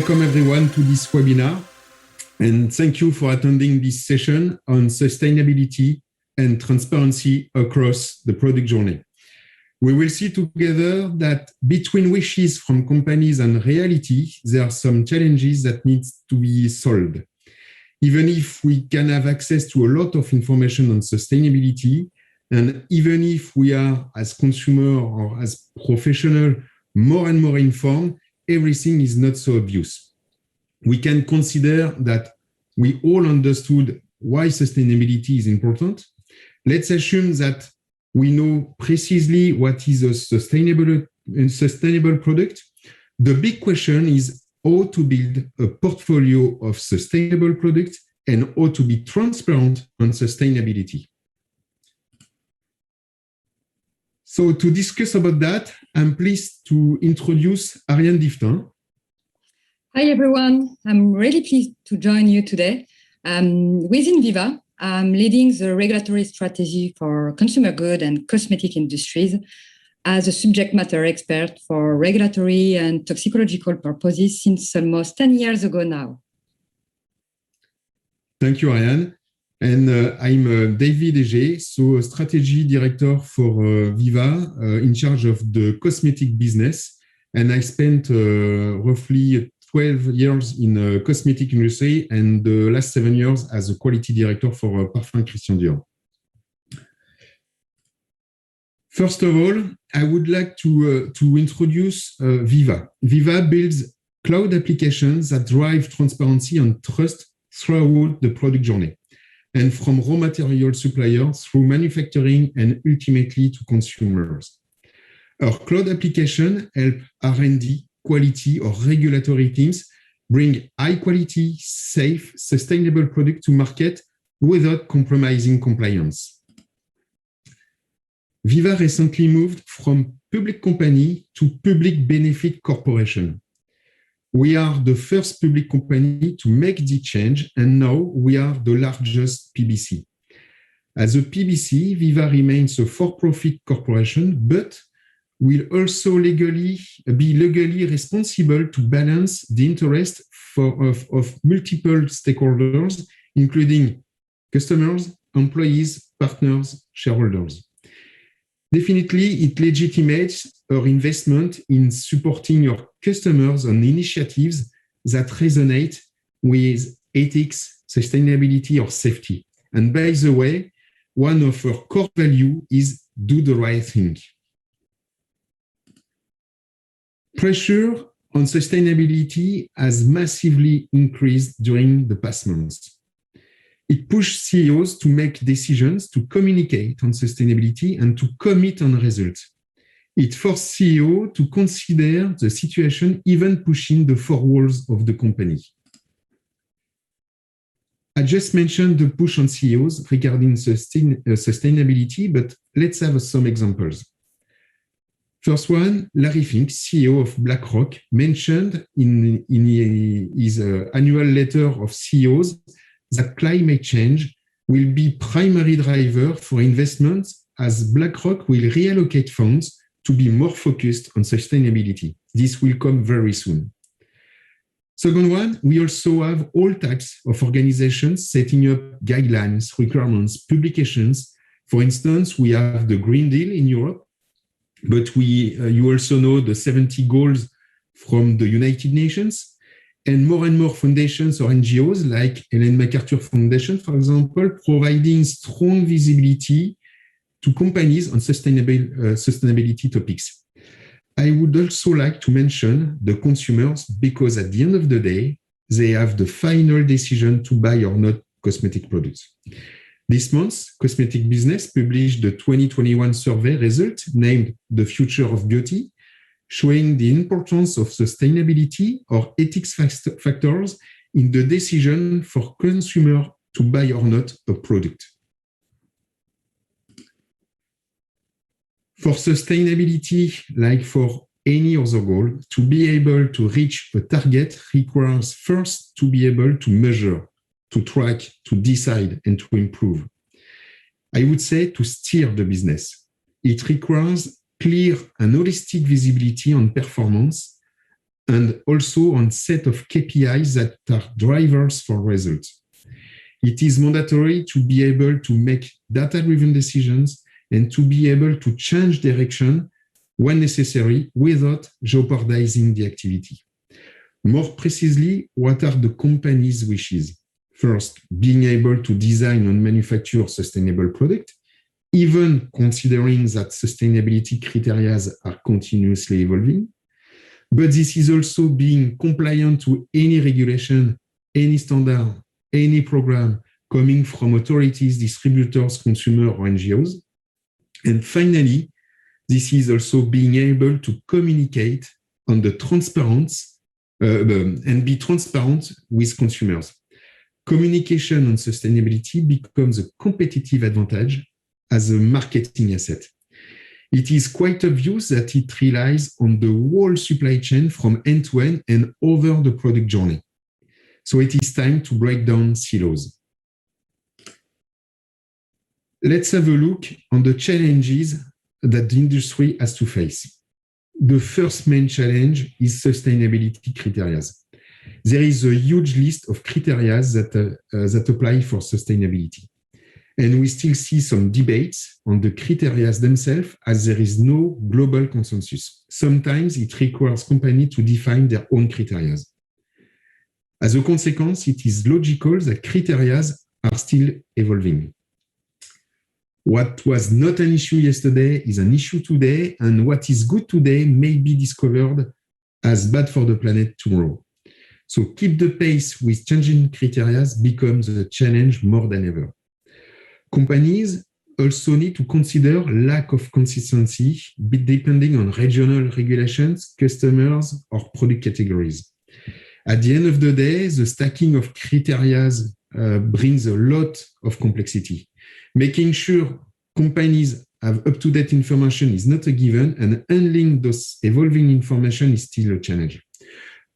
welcome everyone to this webinar, and thank you for attending this session on sustainability and transparency across the product journey. We will see together that between wishes from companies and reality, there are some challenges that need to be solved. Even if we can have access to a lot of information on sustainability, and even if we are, as consumer or as professional, more and more informed, everything is not so obvious. We can consider that we all understood why sustainability is important. Let's assume that we know precisely what is a sustainable product. The big question is how to build a portfolio of sustainable products and how to be transparent on sustainability. So to discuss about that, I'm pleased to introduce Ariane Difftin. Hi, everyone. I'm really pleased to join you today. Within Viva, I'm leading the regulatory strategy for consumer good and cosmetic industries as a subject matter expert for regulatory and toxicological purposes since almost 10 years ago now. Thank you, Ariane. And I'm David Ege, so strategy director for Viva, in charge of the cosmetic business. And I spent roughly 12 years in the cosmetic industry and the last 7 years as a quality director for Parfum Christian Dior. First of all, I would like to introduce Viva. Viva builds cloud applications that drive transparency and trust throughout the product journey, and from raw material suppliers through manufacturing and ultimately to consumers. Our cloud application help R&D, quality or regulatory teams bring high quality, safe, sustainable product to market without compromising compliance. Viva recently moved from public company to public benefit corporation. We are the first public company to make the change, and now we are the largest PBC. As a PBC, Viva remains a for-profit corporation, but will also be legally responsible to balance the interest of multiple stakeholders, including customers, employees, partners, shareholders. Definitely, it legitimates our investment in supporting our customers on initiatives that resonate with ethics, sustainability, or safety. And by the way, one of our core values is do the right thing. Pressure on sustainability has massively increased during the past months. It pushed CEOs to make decisions, to communicate on sustainability, and to commit on results. It forced CEOs to consider the situation, even pushing the four walls of the company. I just mentioned the push on CEOs regarding sustainability, but let's have some examples. First one, Larry Fink, CEO of BlackRock, mentioned in his annual letter of CEOs that climate change will be primary driver for investments as BlackRock will reallocate funds to be more focused on sustainability. This will come very soon. Second one, we also have all types of organizations setting up guidelines, requirements, publications. For instance, we have the Green Deal in Europe, but you also know the 70 goals from the United Nations. And more foundations or NGOs like Ellen MacArthur Foundation, for example, providing strong visibility to companies on sustainability topics. I would also like to mention the consumers because at the end of the day, they have the final decision to buy or not cosmetic products. This month, Cosmetic Business published the 2021 survey result named The Future of Beauty, showing the importance of sustainability or ethics factors in the decision for consumer to buy or not a product. For sustainability, like for any other goal, to be able to reach a target requires first to be able to measure, to track, to decide, and to improve. I would say to steer the business. It requires clear and holistic visibility on performance and also on set of KPIs that are drivers for results. It is mandatory to be able to make data-driven decisions and to be able to change direction when necessary without jeopardizing the activity. More precisely, what are the company's wishes? First, being able to design and manufacture sustainable product, even considering that sustainability criteria are continuously evolving. But this is also being compliant to any regulation, any standard, any program coming from authorities, distributors, consumers, or NGOs. And finally, this is also being able to communicate on the transparency and be transparent with consumers. Communication on sustainability becomes a competitive advantage as a marketing asset. It is quite obvious that it relies on the whole supply chain from end to end and over the product journey. So it is time to break down silos. Let's have a look on the challenges that the industry has to face. The first main challenge is sustainability criteria. There is a huge list of criteria that apply for sustainability. And we still see some debates on the criteria themselves as there is no global consensus. Sometimes it requires companies to define their own criteria. As a consequence, it is logical that criteria are still evolving. What was not an issue yesterday is an issue today, and what is good today may be discovered as bad for the planet tomorrow. So keep the pace with changing criteria becomes a challenge more than ever. Companies also need to consider lack of consistency depending on regional regulations, customers, or product categories. At the end of the day, the stacking of criteria brings a lot of complexity. Making sure companies have up-to-date information is not a given, and handling those evolving information is still a challenge.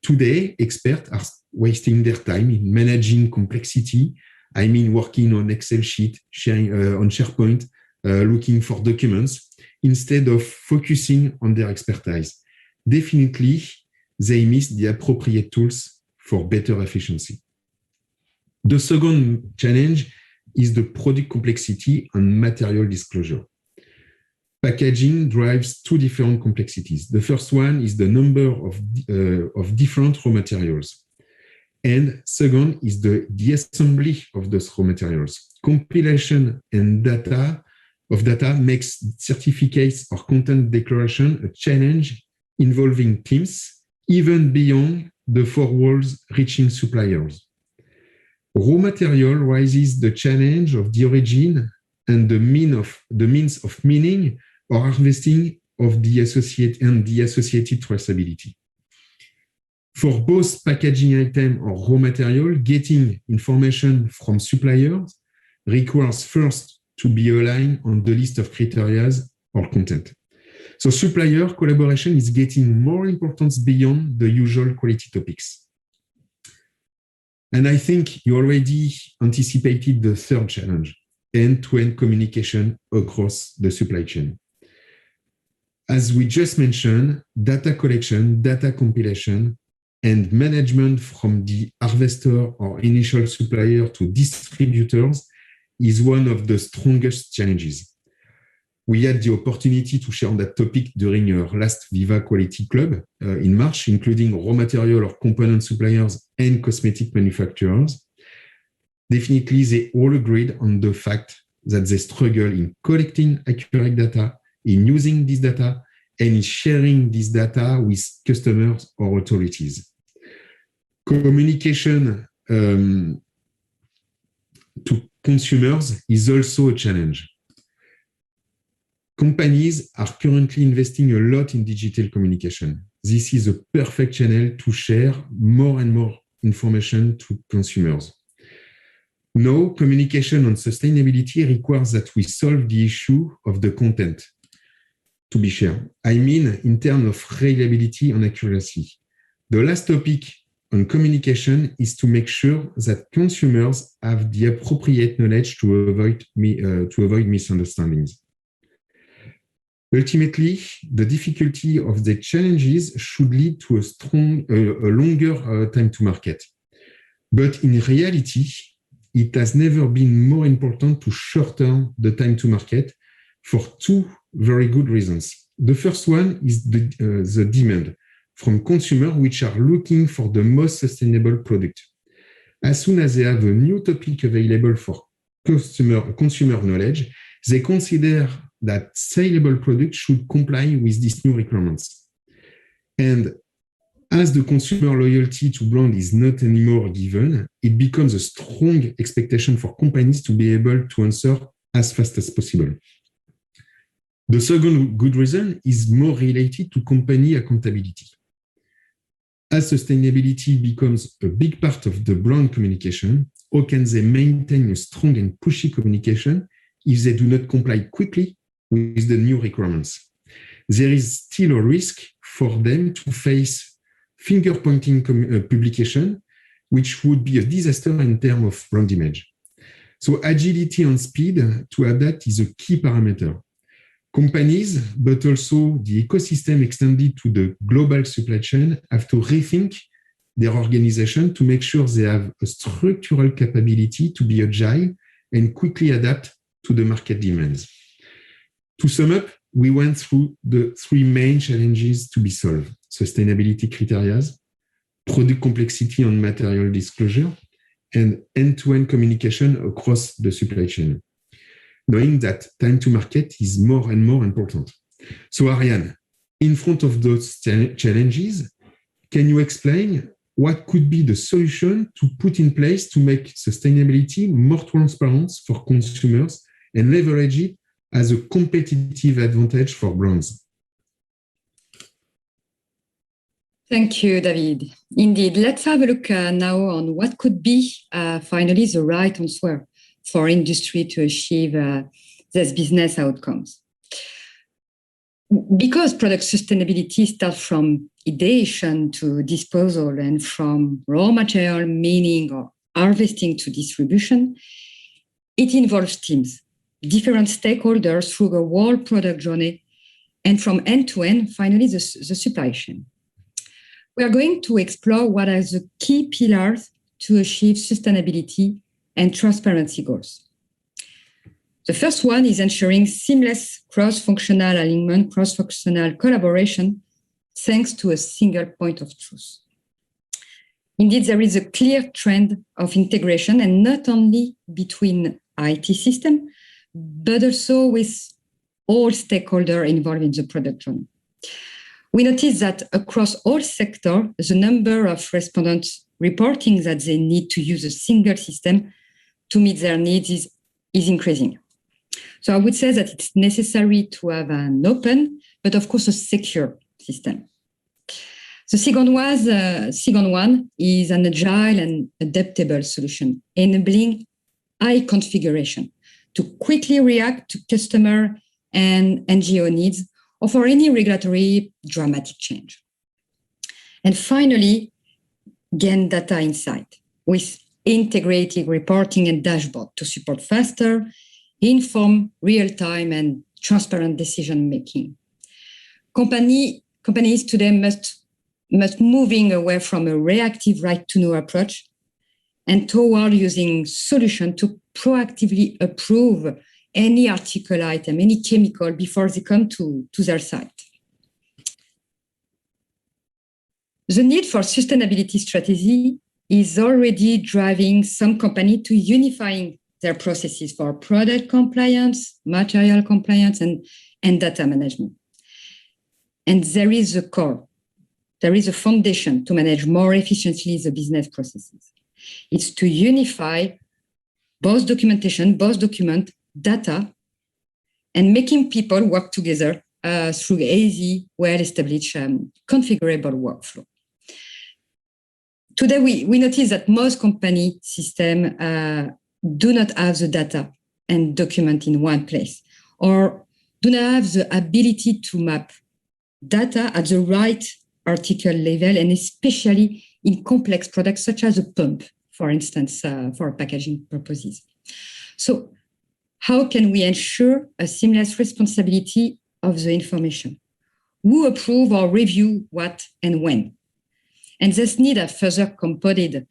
Today, experts are wasting their time in managing complexity. I mean, working on Excel sheet, sharing on SharePoint, looking for documents, instead of focusing on their expertise. Definitely, they miss the appropriate tools for better efficiency. The second challenge is the product complexity and material disclosure. Packaging drives two different complexities. The first one is the number of different raw materials. And second is the assembly of those raw materials. Compilation and data makes certificates or content declaration a challenge involving teams, even beyond the four walls reaching suppliers. Raw material raises the challenge of the origin and the means of meaning or harvesting of the associated traceability. For both packaging item or raw material, getting information from suppliers requires first to be aligned on the list of criteria or content. So supplier collaboration is getting more importance beyond the usual quality topics. And I think you already anticipated the third challenge, end-to-end communication across the supply chain. As we just mentioned, data collection, data compilation, and management from the harvester or initial supplier to distributors is one of the strongest challenges. We had the opportunity to share on that topic during our last Viva Quality Club in March, including raw material or component suppliers and cosmetic manufacturers. Definitely, they all agreed on the fact that they struggle in collecting accurate data, in using this data, and in sharing this data with customers or authorities. Communication to consumers is also a challenge. Companies are currently investing a lot in digital communication. This is a perfect channel to share more and more information to consumers. Now, communication on sustainability requires that we solve the issue of the content to be shared. I mean, in terms of reliability and accuracy. The last topic on communication is to make sure that consumers have the appropriate knowledge to avoid misunderstandings. Ultimately, the difficulty of the challenges should lead to a longer time to market. But in reality, it has never been more important to shorten the time to market for two very good reasons. The first one is the demand from consumers which are looking for the most sustainable product. As soon as they have a new topic available for consumer knowledge, they consider that saleable products should comply with these new requirements. And as the consumer loyalty to brand is not anymore given, it becomes a strong expectation for companies to be able to answer as fast as possible. The second good reason is more related to company accountability. As sustainability becomes a big part of the brand communication, how can they maintain a strong and pushy communication if they do not comply quickly with the new requirements? There is still a risk for them to face finger-pointing publication, which would be a disaster in terms of brand image. So agility and speed to adapt is a key parameter. Companies, but also the ecosystem extended to the global supply chain, have to rethink their organization to make sure they have a structural capability to be agile and quickly adapt to the market demands. To sum up, we went through the three main challenges to be solved: sustainability criteria, product complexity and material disclosure, and end-to-end communication across the supply chain, knowing that time to market is more and more important. So Ariane, in front of those challenges, can you explain what could be the solution to put in place to make sustainability more transparent for consumers and leverage it as a competitive advantage for brands? Thank you, David. Indeed, let's have a look now on what could be finally the right answer for industry to achieve these business outcomes. Because product sustainability starts from ideation to disposal and from raw material mining or harvesting to distribution, it involves teams, different stakeholders through the whole product journey, and from end to end, finally, the supply chain. We are going to explore what are the key pillars to achieve sustainability and transparency goals. The first one is ensuring seamless cross-functional alignment, cross-functional collaboration, thanks to a single point of truth. Indeed, there is a clear trend of integration, and not only between IT systems, but also with all stakeholders involved in the product journey. We notice that across all sectors, the number of respondents reporting that they need to use a single system to meet their needs is increasing. So I would say that it's necessary to have an open, but of course a secure system. The second one is an agile and adaptable solution, enabling high configuration to quickly react to customer and NGO needs or for any regulatory dramatic change. And finally, gain data insight with integrated reporting and dashboard to support faster, inform real-time and transparent decision-making. Companies today must moving away from a reactive right-to-know approach and toward using solutions to proactively approve any article item, any chemical before they come to their site. The need for sustainability strategy is already driving some companies to unifying their processes for product compliance, material compliance, and data management. And there is a core, there is a foundation to manage more efficiently the business processes. It's to unify both documentation, both document, data, and making people work together through easy, well-established, configurable workflow. Today, we notice that most company systems do not have the data and document in one place, or do not have the ability to map data at the right article level, and especially in complex products such as a pump, for instance, for packaging purposes. So how can we ensure a seamless responsibility of the information? Who approve or review what and when? And this need are further compounded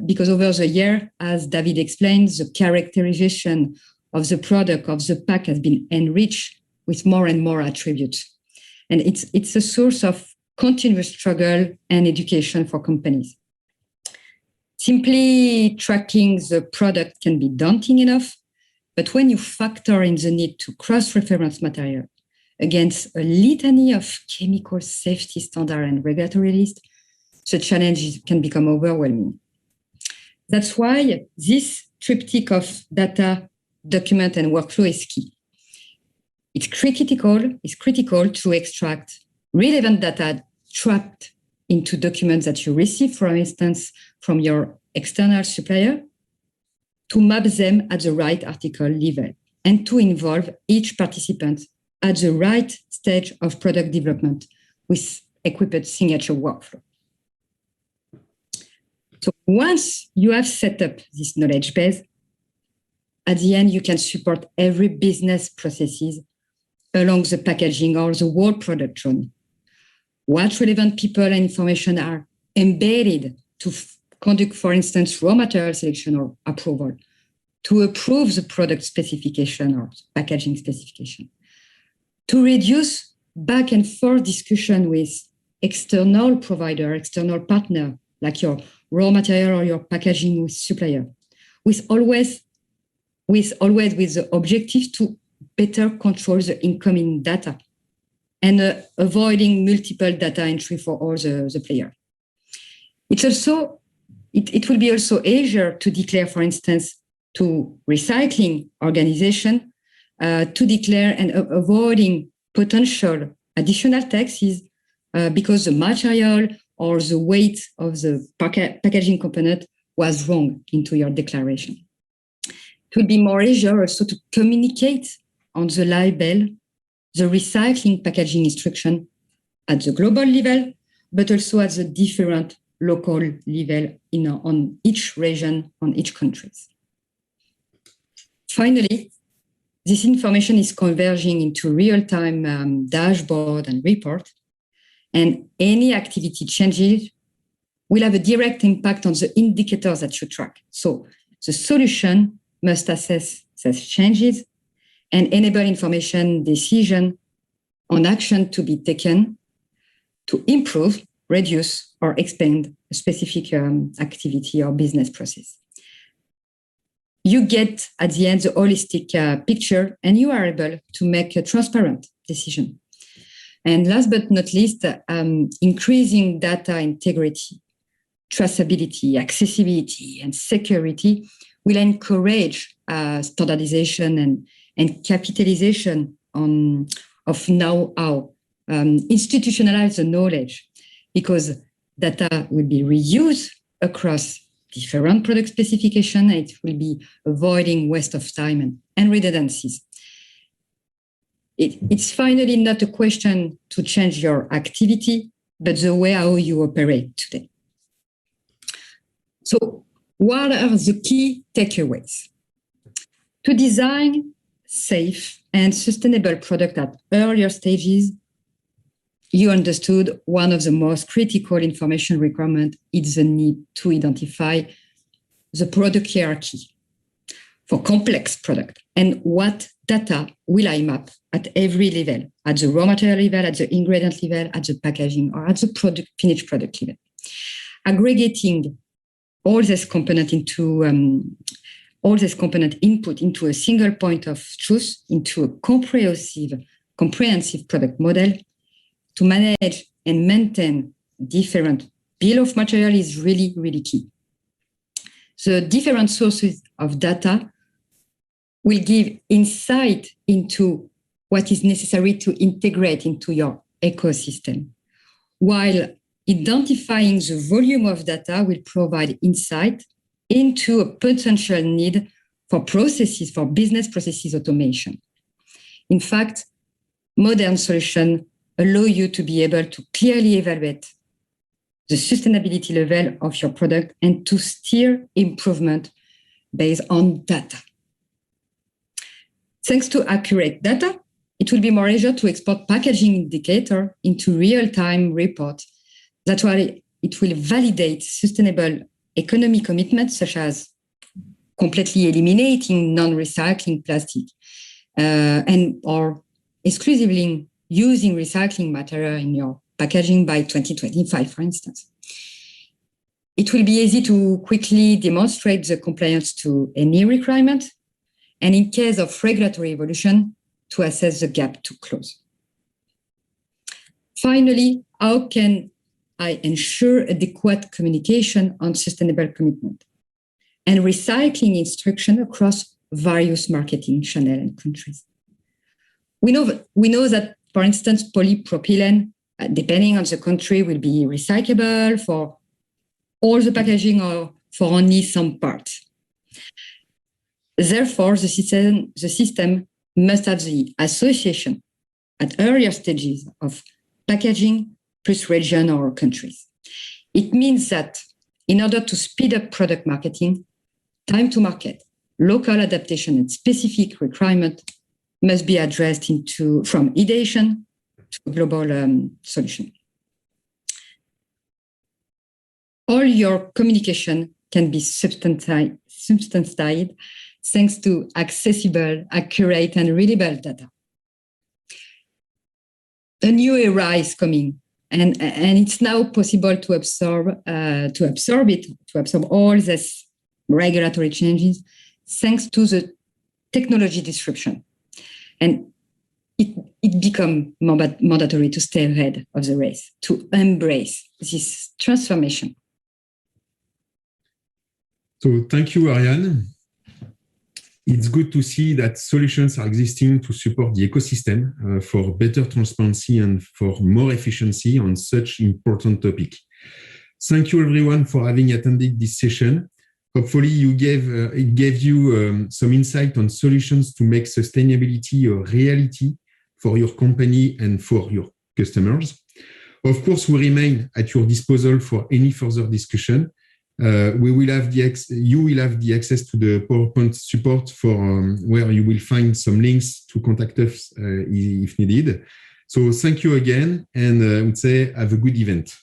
because over the year, as David explained, the characterization of the product, of the pack has been enriched with more and more attributes. And it's a source of continuous struggle and education for companies. Simply tracking the product can be daunting enough, but when you factor in the need to cross-reference material against a litany of chemical safety standard and regulatory lists, the challenge can become overwhelming. That's why this triptych of data, document, and workflow is key. It's critical to extract relevant data trapped into documents that you receive, for instance, from your external supplier, to map them at the right article level and to involve each participant at the right stage of product development with equipped signature workflow. So once you have set up this knowledge base, at the end, you can support every business processes along the packaging or the whole product journey. What relevant people and information are embedded to conduct, for instance, raw material selection or approval, to approve the product specification or packaging specification, to reduce back and forth discussion with external provider, external partner, like your raw material or your packaging with supplier, with always with the objective to better control the incoming data and avoiding multiple data entry for all the players. It will be also easier to declare, for instance, to recycling organization, to declare and avoiding potential additional taxes because the material or the weight of the packaging component was wrong into your declaration. It will be more easier also to communicate on the label the recycling packaging instruction at the global level, but also at the different local level on each region, on each country. Finally, this information is converging into real-time dashboard and report, and any activity changes will have a direct impact on the indicators that you track. So the solution must assess such changes and enable information decision on action to be taken to improve, reduce, or expand a specific activity or business process. You get, at the end, the holistic picture, and you are able to make a transparent decision. And last but not least, increasing data integrity, traceability, accessibility, and security will encourage standardization and capitalization of know-how, institutionalize the knowledge, because data will be reused across different product specification. It will be avoiding waste of time and redundancies. It's finally not a question to change your activity, but the way how you operate today. So what are the key takeaways? To design safe and sustainable product at earlier stages, you understood one of the most critical information requirements is the need to identify the product hierarchy for complex product and what data will I map at every level, at the raw material level, at the ingredient level, at the packaging, or at the finished product level. Aggregating all this component input into a single point of truth, into a comprehensive product model to manage and maintain different bill of material is really, really key. The different sources of data will give insight into what is necessary to integrate into your ecosystem, while identifying the volume of data will provide insight into a potential need for processes, for business processes automation. In fact, modern solutions allow you to be able to clearly evaluate the sustainability level of your product and to steer improvement based on data. Thanks to accurate data, it will be more easier to export packaging indicator into real-time report. That's why it will validate sustainable economy commitments, such as completely eliminating non-recycling plastic and or exclusively using recycling material in your packaging by 2025, for instance. It will be easy to quickly demonstrate the compliance to any requirement, and in case of regulatory evolution, to assess the gap to close. Finally, how can I ensure adequate communication on sustainable commitment and recycling instruction across various marketing channels and countries? We know that, for instance, polypropylene, depending on the country, will be recyclable for all the packaging or for only some parts. Therefore, the system must have the association at earlier stages of packaging plus region or countries. It means that in order to speed up product marketing, time to market, local adaptation, and specific requirement must be addressed from ideation to a global solution. All your communication can be substantiated thanks to accessible, accurate, and readable data. A new era is coming, and it's now possible to absorb all these regulatory changes thanks to the technology disruption. And it becomes mandatory to stay ahead of the race, to embrace this transformation. So thank you, Ariane. It's good to see that solutions are existing to support the ecosystem for better transparency and for more efficiency on such important topic. Thank you, everyone, for having attended this session. Hopefully, it gave you some insight on solutions to make sustainability a reality for your company and for your customers. Of course, we remain at your disposal for any further discussion. You will have the access to the PowerPoint support for where you will find some links to contact us if needed. So thank you again, and I would say have a good event.